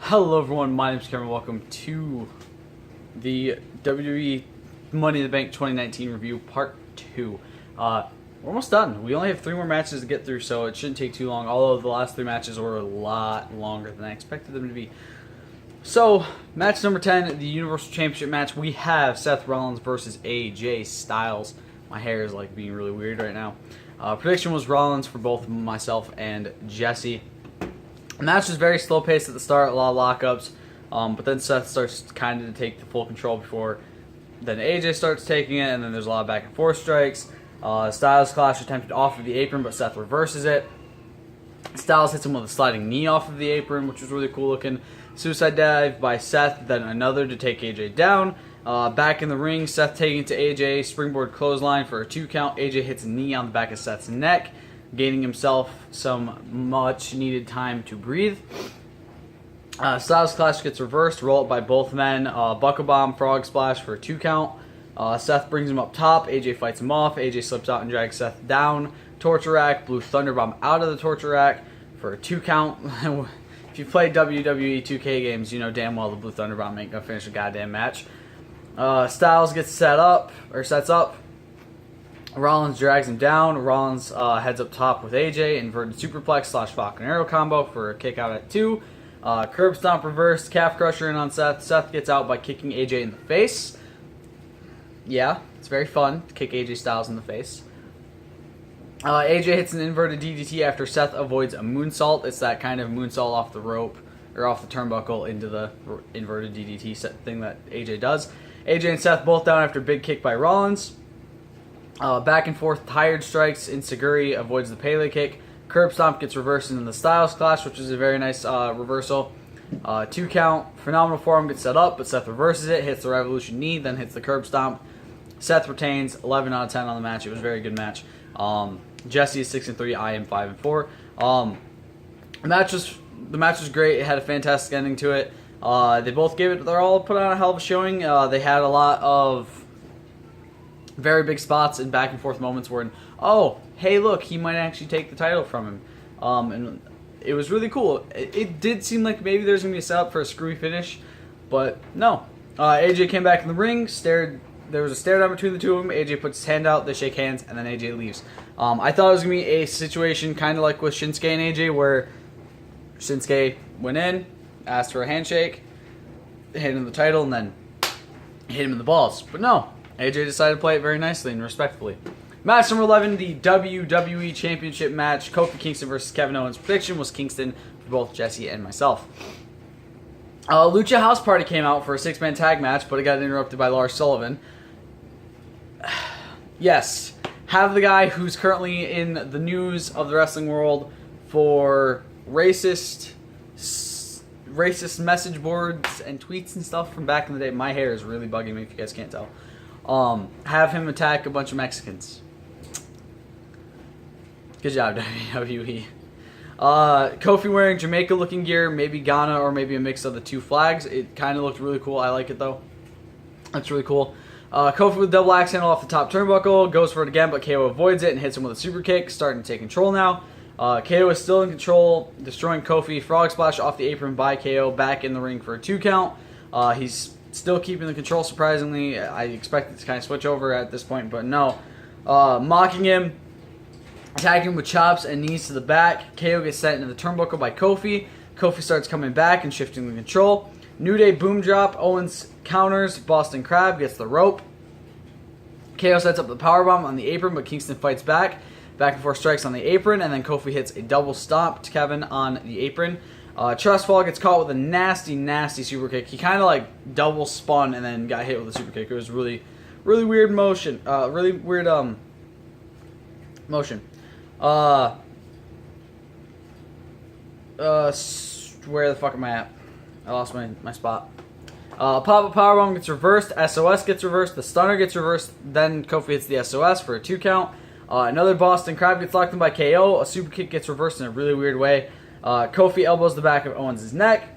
Hello everyone, my name is Kevin. Welcome to the WWE Money in the Bank 2019 review part 2. We're almost done. We only have 3 more matches to get through, so it shouldn't take too long, although the last 3 matches were a lot longer than I expected them to be. So, match number 10, the Universal Championship match, we have Seth Rollins versus AJ Styles. My hair is like being really weird right now. Prediction was Rollins for both myself and Jesse. The match was very slow paced at the start, a lot of lockups, but then Seth starts kind of to take the full control before then AJ starts taking it, and then there's a lot of back and forth strikes. Styles Clash attempted off of the apron, but Seth reverses it. Styles hits him with a sliding knee off of the apron, which was really cool looking. Suicide dive by Seth, then another to take AJ down. Back in the ring, Seth taking to AJ, springboard clothesline for a 2 count. AJ hits a knee on the back of Seth's neck, gaining himself some much needed time to breathe. Styles Clash gets reversed, roll up by both men. Buckle Bomb, Frog Splash for a 2 count. Seth brings him up top. AJ fights him off. AJ slips out and drags Seth down. Torture Rack, Blue Thunder Bomb out of the Torture Rack for a 2 count. If you played WWE 2K games, you know damn well the Blue Thunder Bomb ain't gonna finish a goddamn match. Styles gets sets up. Rollins drags him down. Rollins heads up top with AJ. Inverted superplex / Falcon Arrow combo for a kick out at 2. Curb stomp reverse, calf crusher in on Seth. Seth gets out by kicking AJ in the face. Yeah, it's very fun to kick AJ Styles in the face. AJ hits an inverted DDT after Seth avoids a moonsault. It's that kind of moonsault off the rope or off the turnbuckle into the inverted DDT thing that AJ does. AJ and Seth both down after big kick by Rollins. Back and forth tired strikes. Inseguri avoids the Pele kick. Curb stomp gets reversed into the Styles Clash, which is a very nice reversal. 2 count. Phenomenal forearm gets set up, but Seth reverses it, hits the Revolution knee, then hits the curb stomp. Seth retains. 11 out of 10 on the match. It was a very good match. Jesse is 6-3. I am 5-4. The match was great. It had a fantastic ending to it. They both gave it. They're all put on a hell of a showing. They had a lot of very big spots and back and forth moments where, oh, hey, look, he might actually take the title from him. And it was really cool. It did seem like maybe there's going to be a setup for a screwy finish, but no. AJ came back in the ring, there was a stare down between the two of them. AJ puts his hand out, they shake hands, and then AJ leaves. I thought it was going to be a situation kind of like with Shinsuke and AJ, where Shinsuke went in, asked for a handshake, hit him the title, and then hit him in the balls. But no. AJ decided to play it very nicely and respectfully. Match number 11, the WWE Championship match. Kofi Kingston versus Kevin Owens. Prediction was Kingston for both Jesse and myself. Lucha House Party came out for a 6-man tag match, but it got interrupted by Lars Sullivan. Yes, have the guy who's currently in the news of the wrestling world for racist message boards and tweets and stuff from back in the day. My hair is really bugging me if you guys can't tell. Have him attack a bunch of Mexicans. Good job, WWE. Kofi wearing Jamaica looking gear, maybe Ghana or maybe a mix of the 2 flags. It kind of looked really cool. I like it though. That's really cool. Kofi with double axe handle off the top turnbuckle, goes for it again, but KO avoids it and hits him with a super kick, starting to take control now. KO is still in control, destroying Kofi. Frog splash off the apron by KO, back in the ring for a 2 count. He's still keeping the control, surprisingly. I expected to kind of switch over at this point, but no. Mocking him, attacking him with chops and knees to the back. KO gets sent into the turnbuckle by Kofi. Kofi starts coming back and shifting the control. New Day boom drop. Owens counters. Boston Crab gets the rope. KO sets up the powerbomb on the apron, but Kingston fights back. Back and forth strikes on the apron, and then Kofi hits a double stomp to Kevin on the apron. Trust fall gets caught with a nasty, nasty super kick. He kind of like double spun and then got hit with a super kick. It was really, really weird motion. Motion. Where the fuck am I at? I lost my spot. Pop-up powerbomb gets reversed. SOS gets reversed. The stunner gets reversed. Then Kofi hits the SOS for a 2 count. Another Boston Crab gets locked in by KO. A super kick gets reversed in a really weird way. Kofi elbows the back of Owens' neck.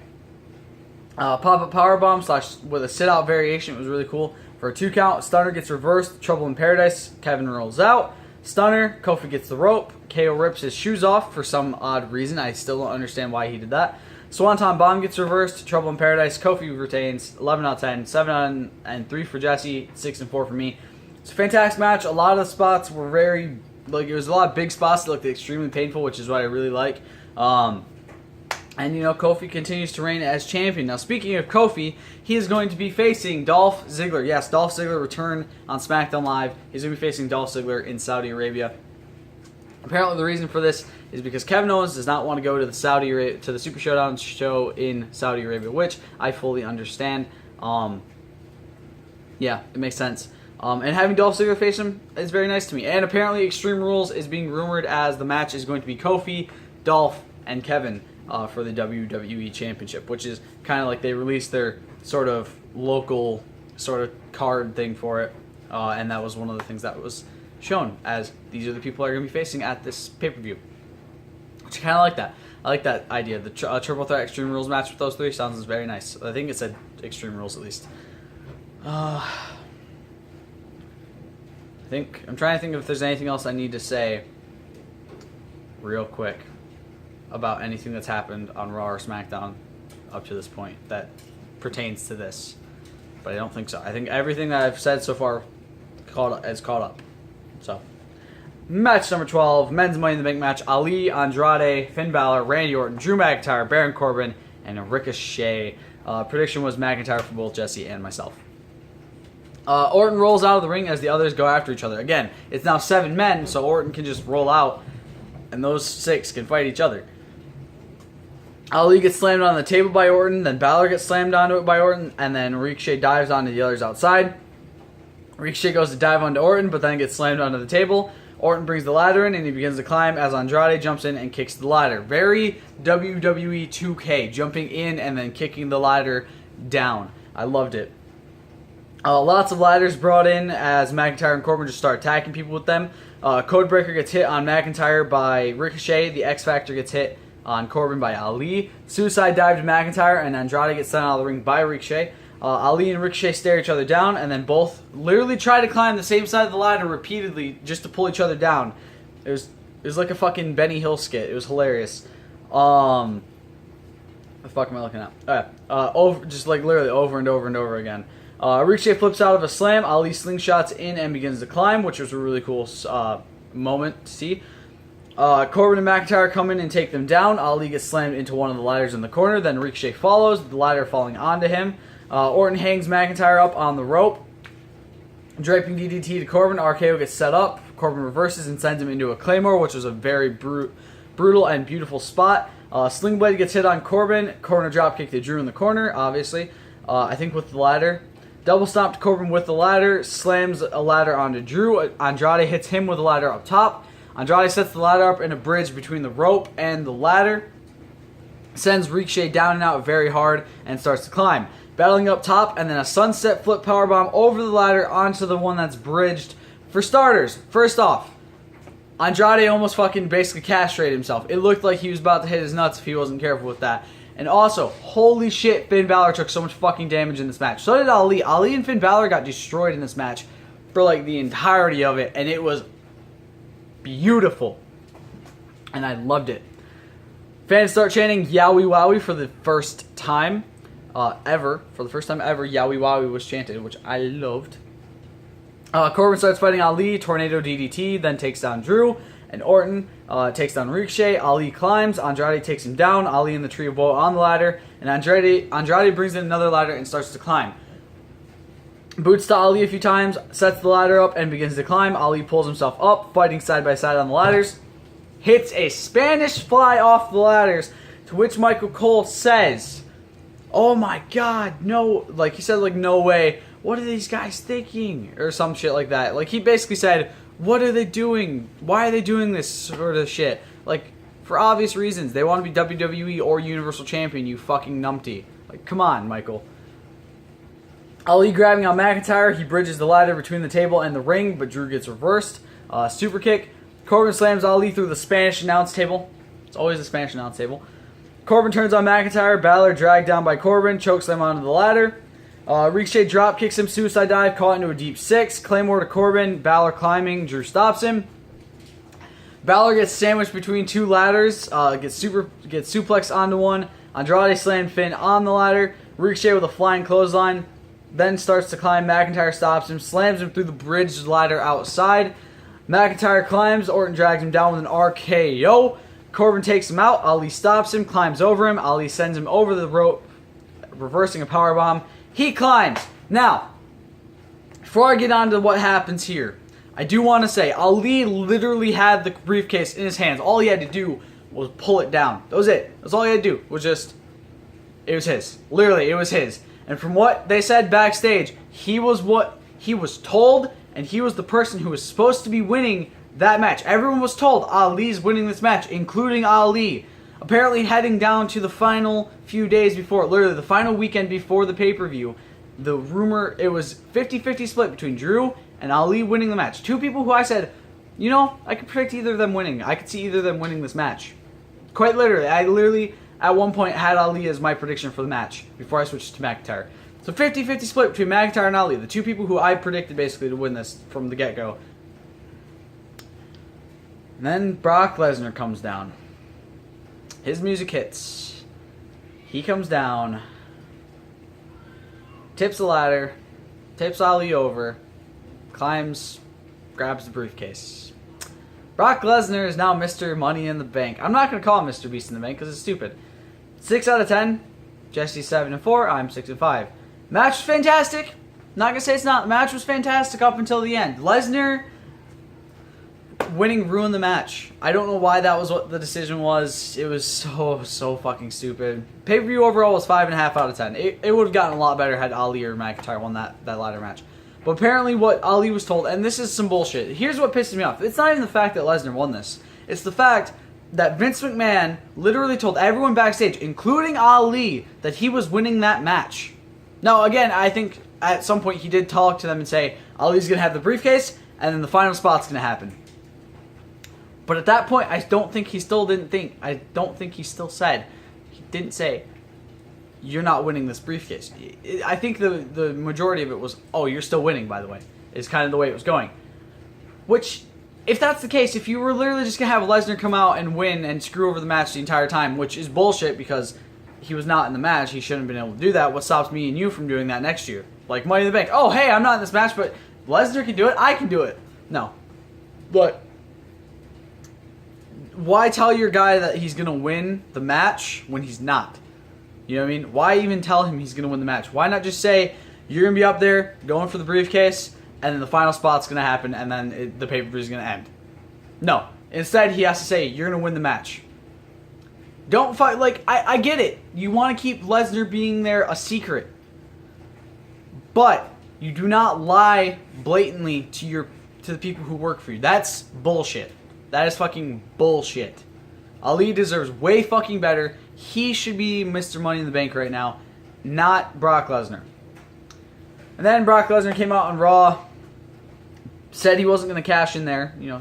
Pop-up powerbomb / with a sit-out variation. It was really cool. For a 2 count, stunner gets reversed. Trouble in Paradise. Kevin rolls out. Stunner. Kofi gets the rope. KO rips his shoes off for some odd reason. I still don't understand why he did that. Swanton Bomb gets reversed. Trouble in Paradise. Kofi retains. 11 out of 10. 7 and 3 for Jesse. 6 and 4 for me. It's a fantastic match. A lot of the spots were very, like, it was a lot of big spots that looked extremely painful, which is what I really like. And, you know, Kofi continues to reign as champion. Now, speaking of Kofi, he is going to be facing Dolph Ziggler. Yes, Dolph Ziggler returned on SmackDown Live. He's going to be facing Dolph Ziggler in Saudi Arabia. Apparently, the reason for this is because Kevin Owens does not want to go to the Super Showdown show in Saudi Arabia, which I fully understand. Yeah, it makes sense. And having Dolph Ziggler face him is very nice to me. And apparently, Extreme Rules is being rumored as the match is going to be Kofi, Dolph, and Kevin for the WWE Championship, which is kind of like they released their sort of local sort of card thing for it, and that was one of the things that was shown as these are the people that are going to be facing at this pay-per-view, which I kind of like that. I like that idea. The Triple Threat Extreme Rules match with those three sounds very nice. I think it said Extreme Rules at least. I'm trying to think if there's anything else I need to say real quick about anything that's happened on Raw or SmackDown up to this point that pertains to this. But I don't think so. I think everything that I've said so far is caught up. So, match number 12, men's Money in the Bank match. Ali, Andrade, Finn Balor, Randy Orton, Drew McIntyre, Baron Corbin, and Ricochet. Prediction was McIntyre for both Jesse and myself. Orton rolls out of the ring as the others go after each other. Again, it's now 7 men, so Orton can just roll out, and those 6 can fight each other. Ali gets slammed on the table by Orton, then Balor gets slammed onto it by Orton, and then Ricochet dives onto the others outside. Ricochet goes to dive onto Orton, but then gets slammed onto the table. Orton brings the ladder in, and he begins to climb as Andrade jumps in and kicks the ladder. Very WWE 2K, jumping in and then kicking the ladder down. I loved it. Lots of ladders brought in as McIntyre and Corbin just start attacking people with them. Codebreaker gets hit on McIntyre by Ricochet. The X Factor gets hit on Corbin by Ali. Suicide dive to McIntyre, and Andrade gets sent out of the ring by Ricochet. Ali and Ricochet stare each other down, and then both literally try to climb the same side of the ladder repeatedly just to pull each other down. It was like a fucking Benny Hill skit. It was hilarious. What the fuck am I looking at? Just like literally over and over and over again. Ricochet flips out of a slam. Ali slingshots in and begins to climb, which was a really cool moment to see. Corbin and McIntyre come in and take them down. Ali gets slammed into one of the ladders in the corner. Then Ricochet follows, the ladder falling onto him. Orton hangs McIntyre up on the rope. Draping DDT to Corbin. RKO gets set up. Corbin reverses and sends him into a Claymore, which was a very brutal and beautiful spot. Sling Blade gets hit on Corbin. Corner dropkick to Drew in the corner, obviously. I think with the ladder. Double stomp to Corbin with the ladder. Slams a ladder onto Drew. Andrade hits him with the ladder up top. Andrade sets the ladder up in a bridge between the rope and the ladder. Sends Ricochet down and out very hard and starts to climb. Battling up top, and then a sunset flip powerbomb over the ladder onto the one that's bridged. For starters, first off, Andrade almost fucking basically castrated himself. It looked like he was about to hit his nuts if he wasn't careful with that. And also, holy shit, Finn Balor took so much fucking damage in this match. So did Ali. Ali and Finn Balor got destroyed in this match for like the entirety of it, and it was beautiful. And I loved it. Fans start chanting Yowie Wowie for the first time ever. For the first time ever, Yowie Wowie was chanted, which I loved. Corbin starts fighting Ali, Tornado DDT, then takes down Drew, and Orton takes down Ricochet. Ali climbs, Andrade takes him down, Ali and the Tree of Woe on the ladder, and Andrade brings in another ladder and starts to climb. Boots to Ali a few times, sets the ladder up, and begins to climb. Ali pulls himself up, fighting side by side on the ladders. Hits a Spanish fly off the ladders, to which Michael Cole says, "Oh my god, no," like he said, like, "No way, what are these guys thinking?" Or some shit like that. Like, he basically said, "What are they doing? Why are they doing this sort of shit?" Like, for obvious reasons. They want to be WWE or Universal Champion, you fucking numpty. Like, come on, Michael. Ali grabbing on McIntyre, he bridges the ladder between the table and the ring, but Drew gets reversed. Super kick. Corbin slams Ali through the Spanish announce table. It's always the Spanish announce table. Corbin turns on McIntyre. Balor dragged down by Corbin. Chokeslam onto the ladder. Ricochet drop kicks him. Suicide dive. Caught into a deep 6. Claymore to Corbin. Balor climbing. Drew stops him. Balor gets sandwiched between two ladders. Gets suplexed onto one. Andrade slammed Finn on the ladder. Ricochet with a flying clothesline. Then starts to climb. McIntyre stops him, slams him through the bridge ladder outside. McIntyre climbs. Orton drags him down with an RKO. Corbin takes him out. Ali stops him, climbs over him. Ali sends him over the rope, reversing a powerbomb. He climbs. Now, before I get on to what happens here, I do want to say, Ali literally had the briefcase in his hands. All he had to do was pull it down. That was it. That's all he had to do. It was his. Literally, it was his. And from what they said backstage, he was what he was told, and he was the person who was supposed to be winning that match. Everyone was told Ali's winning this match, including Ali. Apparently heading down to the final few days before, literally the final weekend before the pay-per-view, the rumor, it was 50-50 split between Drew and Ali winning the match. Two people who I said, you know, I could predict either of them winning. I could see either of them winning this match. Quite literally. I literally, at one point, had Ali as my prediction for the match before I switched to McIntyre. So 50-50 split between McIntyre and Ali. The two people who I predicted basically to win this from the get-go. And then Brock Lesnar comes down. His music hits. He comes down. Tips the ladder. Tips Ali over. Climbs. Grabs the briefcase. Brock Lesnar is now Mr. Money in the Bank. I'm not going to call him Mr. Beast in the Bank because it's stupid. 6 out of 10. Jesse's 7 and 4. I'm 6 and 5. Match was fantastic. Not going to say it's not. The match was fantastic up until the end. Lesnar winning ruined the match. I don't know why that was what the decision was. It was so fucking stupid. Pay-per-view overall was 5.5 out of 10. It would have gotten a lot better had Ali or McIntyre won that ladder match. But apparently what Ali was told, and this is some bullshit. Here's what pisses me off. It's not even the fact that Lesnar won this. It's the fact that Vince McMahon literally told everyone backstage, including Ali, that he was winning that match. Now, again, I think at some point he did talk to them and say, Ali's going to have the briefcase, and then the final spot's going to happen. But at that point, I don't think he still said, he didn't say, you're not winning this briefcase. I think the majority of it was, oh, you're still winning, by the way, is kind of the way it was going. Which, if that's the case, if you were literally just going to have Lesnar come out and win and screw over the match the entire time, which is bullshit because he was not in the match, he shouldn't have been able to do that. What stops me and you from doing that next year? Like Money in the Bank. Oh, hey, I'm not in this match, but Lesnar can do it, I can do it. No. But why tell your guy that he's going to win the match when he's not? You know what I mean? Why even tell him he's going to win the match? Why not just say, you're going to be up there going for the briefcase, and then the final spot's going to happen, and then the pay-per-view is going to end? No. Instead, he has to say, you're going to win the match. Don't fight. Like, I get it. You want to keep Lesnar being there a secret. But you do not lie blatantly to the people who work for you. That's bullshit. That is fucking bullshit. Ali deserves way fucking better. He should be Mr. Money in the Bank right now, not Brock Lesnar. And then Brock Lesnar came out on Raw, said he wasn't going to cash in there, you know,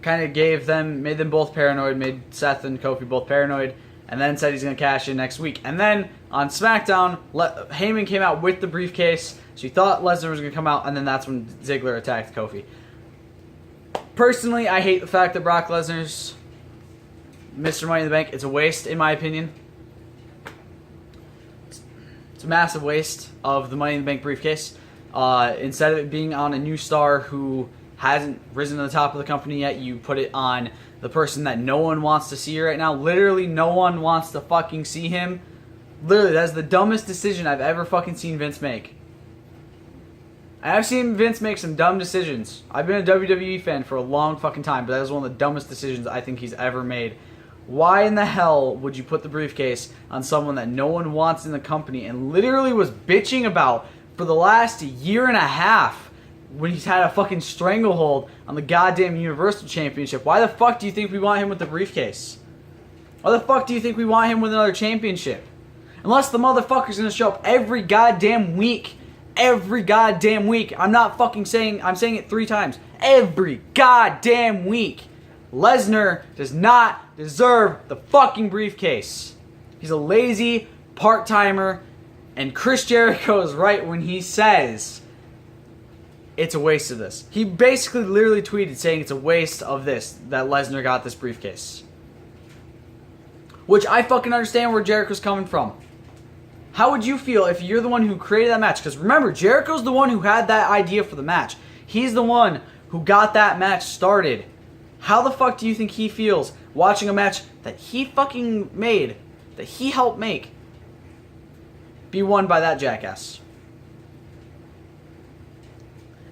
kind of made them both paranoid, made Seth and Kofi both paranoid, and then said he's going to cash in next week. And then on SmackDown, Heyman came out with the briefcase, so you thought Lesnar was going to come out, and then that's when Ziggler attacked Kofi. Personally, I hate the fact that Brock Lesnar's Mr. Money in the Bank. It's a waste, in my opinion. It's a massive waste of the Money in the Bank briefcase. Instead of it being on a new star who hasn't risen to the top of the company yet, you put it on the person that no one wants to see right now. Literally, no one wants to fucking see him. Literally, that's the dumbest decision I've ever fucking seen Vince make. And I've seen Vince make some dumb decisions. I've been a WWE fan for a long fucking time, but that was one of the dumbest decisions I think he's ever made. Why in the hell would you put the briefcase on someone that no one wants in the company and literally was bitching about for the last year and a half when he's had a fucking stranglehold on the goddamn Universal Championship? Why the fuck do you think we want him with the briefcase? Why the fuck do you think we want him with another championship? Unless the motherfucker's gonna show up every goddamn week. Every goddamn week. I'm not fucking saying, I'm saying it 3 times. Every goddamn week. Lesnar does not deserve the fucking briefcase. He's a lazy part-timer, and Chris Jericho is right when he says it's a waste of this. He basically literally tweeted saying it's a waste of this, that Lesnar got this briefcase. which I fucking understand where Jericho's coming from. How would you feel if you're the one who created that match? Because remember, Jericho's the one who had that idea for the match. He's the one who got that match started. How the fuck do you think he feels watching a match that he fucking made, that he helped make, be won by that jackass?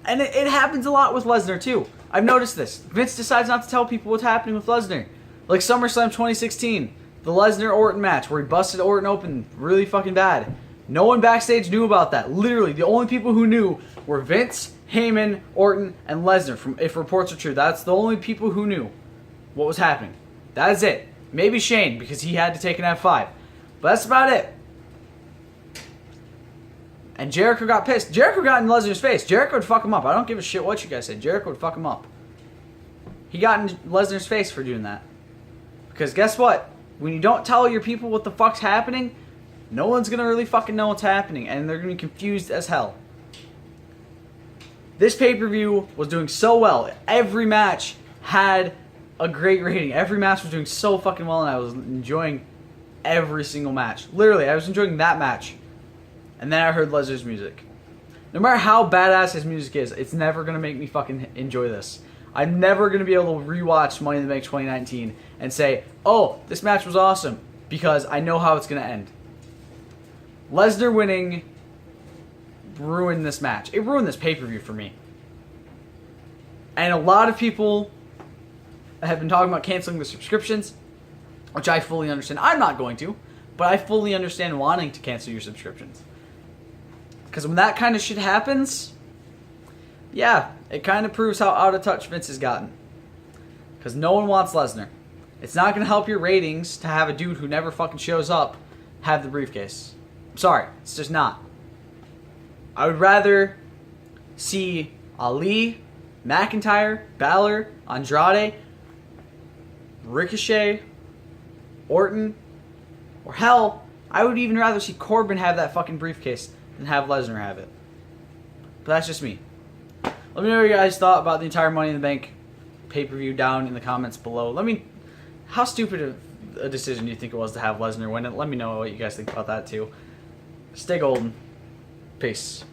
And it happens a lot with Lesnar too. I've noticed this. Vince decides not to tell people what's happening with Lesnar. Like SummerSlam 2016, the Lesnar-Orton match where he busted Orton open really fucking bad. No one backstage knew about that. Literally, the only people who knew were Vince, Heyman, Orton, and Lesnar. If reports are true, that's the only people who knew what was happening. That is it. Maybe Shane, because he had to take an F5. But that's about it. And Jericho got pissed. Jericho got in Lesnar's face. Jericho would fuck him up. I don't give a shit what you guys say. Jericho would fuck him up. He got in Lesnar's face for doing that. Because guess what? When you don't tell your people what the fuck's happening, no one's going to really fucking know what's happening. And they're going to be confused as hell. This pay-per-view was doing so well. Every match had a great rating. Every match was doing so fucking well, and I was enjoying every single match. Literally, I was enjoying that match. And then I heard Lesnar's music. No matter how badass his music is, it's never going to make me fucking enjoy this. I'm never going to be able to rewatch Money in the Bank 2019 and say, oh, this match was awesome, because I know how it's going to end. Lesnar winning ruined this match. It ruined this pay-per-view for me. And a lot of people have been talking about canceling the subscriptions, which I fully understand. I'm not going to, but I fully understand wanting to cancel your subscriptions. Because when that kind of shit happens, yeah, it kind of proves how out of touch Vince has gotten. Because no one wants Lesnar. It's not going to help your ratings to have a dude who never fucking shows up have the briefcase. I'm sorry, it's just not. I would rather see Ali, McIntyre, Balor, Andrade, Ricochet, Orton, or hell, I would even rather see Corbin have that fucking briefcase than have Lesnar have it. But that's just me. Let me know what you guys thought about the entire Money in the Bank pay-per-view down in the comments below. How stupid a decision do you think it was to have Lesnar win it? Let me know what you guys think about that too. Stay golden. Peace.